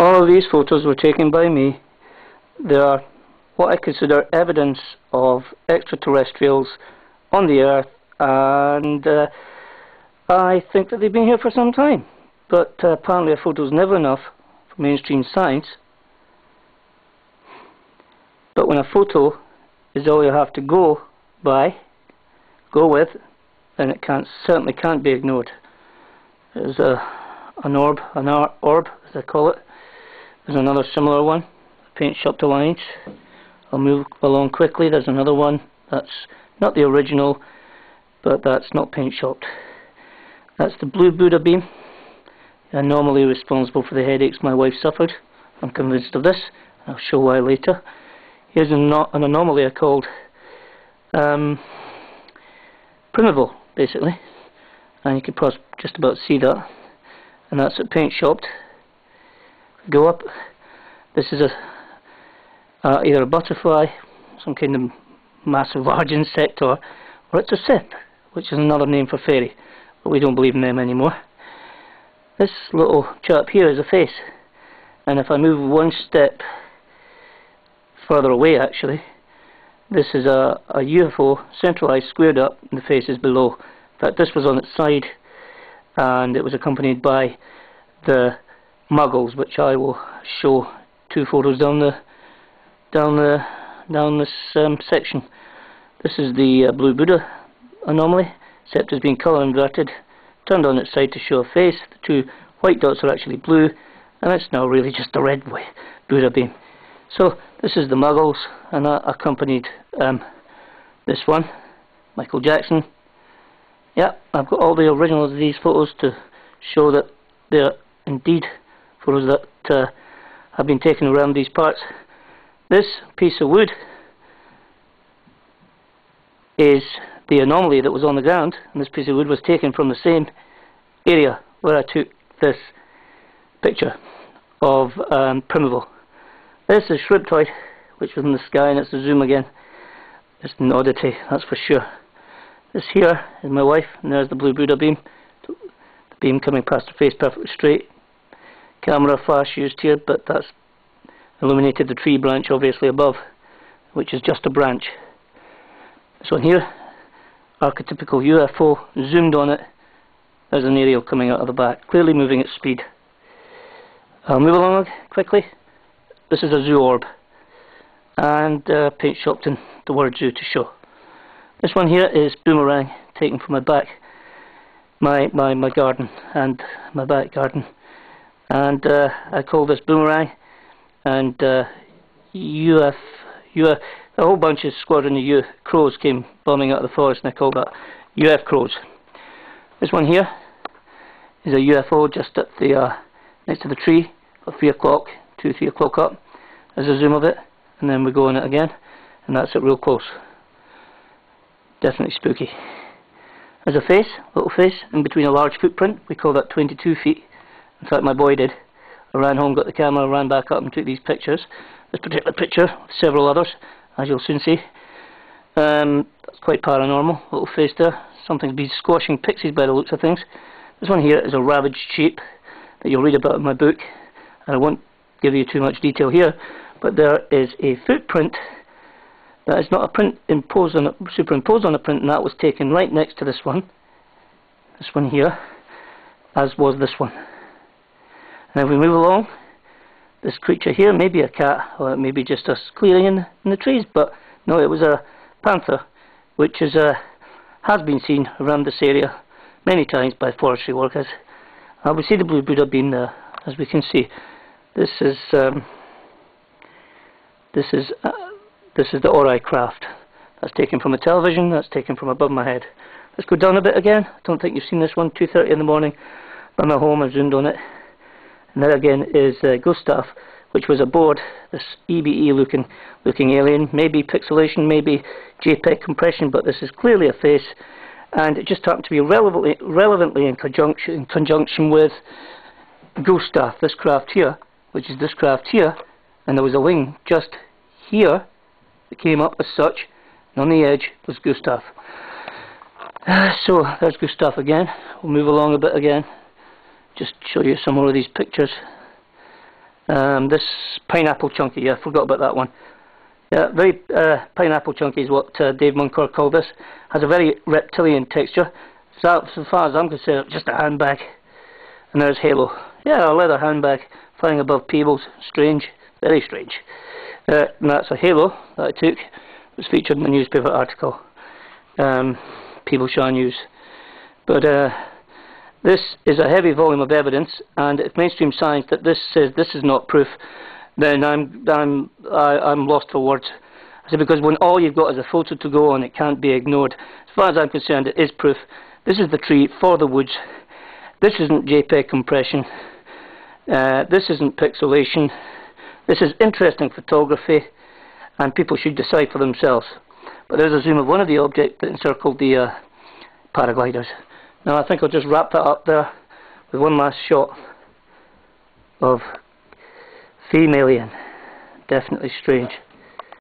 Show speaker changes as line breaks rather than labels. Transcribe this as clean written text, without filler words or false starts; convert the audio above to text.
All of these photos were taken by me. They are what I consider evidence of extraterrestrials on the Earth, and I think that they've been here for some time. But apparently a photo is never enough for mainstream science. But when a photo is all you have to go with, then it certainly can't be ignored. There's an orb, as I call it. There's another similar one, paint shopped alliance. I'll move along quickly. There's another one that's not the original, but that's not paint shopped. That's the blue Buddha beam, anomaly responsible for the headaches my wife suffered. I'm convinced of this. I'll show why later. Here's an anomaly I called primeval, basically, and you can just about see that, and that's at paint shopped. Go up. This is either a butterfly, some kind of massive large insect, or it's a Sith, which is another name for fairy, but we don't believe in them anymore. This little chap here is a face, and if I move one step further away, actually, this is a UFO, centralized, squared up, and the face is below. In fact, this was on its side, and it was accompanied by the Muggles, which I will show two photos down this section. This is the blue Buddha anomaly, except it's been color inverted, turned on its side to show a face. The two white dots are actually blue, and it's now really just a red Buddha beam. So this is the Muggles, and that accompanied this one, Michael Jackson. Yeah, I've got all the originals of these photos to show that they're indeed photos that have been taken around these parts. This piece of wood is the anomaly that was on the ground, and this piece of wood was taken from the same area where I took this picture of primeval. This is Shriptoid, which was in the sky, and it's a zoom again. It's an oddity, that's for sure. This here is my wife, and there's the blue Buddha beam. The beam coming past her face perfectly straight. Camera flash used here, but that's illuminated the tree branch obviously above, which is just a branch. This one here, archetypical UFO, zoomed on it. There's an aerial coming out of the back, clearly moving at speed. I'll move along quickly. This is a zoo orb, and paint shopped in the word zoo to show. This one here is boomerang, taken from my garden, and my back garden. And I call this boomerang, and a whole bunch of squadron of crows came bombing out of the forest, and I called that UF crows. This one here is a UFO just at the next to the tree at 3 o'clock, 3 o'clock up. There's a zoom of it, and then we go on it again, and that's it real close. Definitely spooky. There's a face, little face, in between a large footprint. We call that 22 feet. In fact, my boy did. I ran home, got the camera, ran back up and took these pictures. This particular picture, several others, as you'll soon see. That's quite paranormal, little face there. Something's been squashing pixies by the looks of things. This one here is a ravaged sheep that you'll read about in my book, and I won't give you too much detail here, but there is a footprint that is not a print superimposed on a print, and that was taken right next to this one here, as was this one. And if we move along, this creature here may be a cat, or it may be just us clearing in the trees, but no, it was a panther, which has been seen around this area many times by forestry workers. We see the blue Buddha beam there, as we can see. This is the Ori craft. That's taken from a television. That's taken from above my head. Let's go down a bit again. I don't think you've seen this one. 2:30 in the morning. By my home, I zoomed on it. And there again is Gustav, which was aboard this EBE looking alien. Maybe pixelation, maybe JPEG compression, but this is clearly a face, and it just happened to be relevantly in conjunction with Gustav, this craft here, which is this craft here, and there was a wing just here that came up as such, and on the edge was Gustav. So there's Gustav again. We'll move along a bit again, just show you some more of these pictures. This pineapple chunky, yeah, I forgot about that one. Yeah, very pineapple chunky is what Dave Munkor called this. Has a very reptilian texture. So far as I'm concerned, just a handbag. And there's Halo. Yeah, a leather handbag flying above Peebles. Strange, very strange. And that's a Halo that I took. It was featured in the newspaper article. Peeblesshire News. But this is a heavy volume of evidence, and if mainstream science that this says this is not proof, then I'm lost for words. I say, because when all you've got is a photo to go on, it can't be ignored. As far as I'm concerned, it is proof. This is the tree for the woods. This isn't JPEG compression. This isn't pixelation. This is interesting photography, and people should decide for themselves. But there's a zoom of one of the objects that encircled the paragliders. Now I think I'll just wrap that up there with one last shot of female alien. Definitely strange.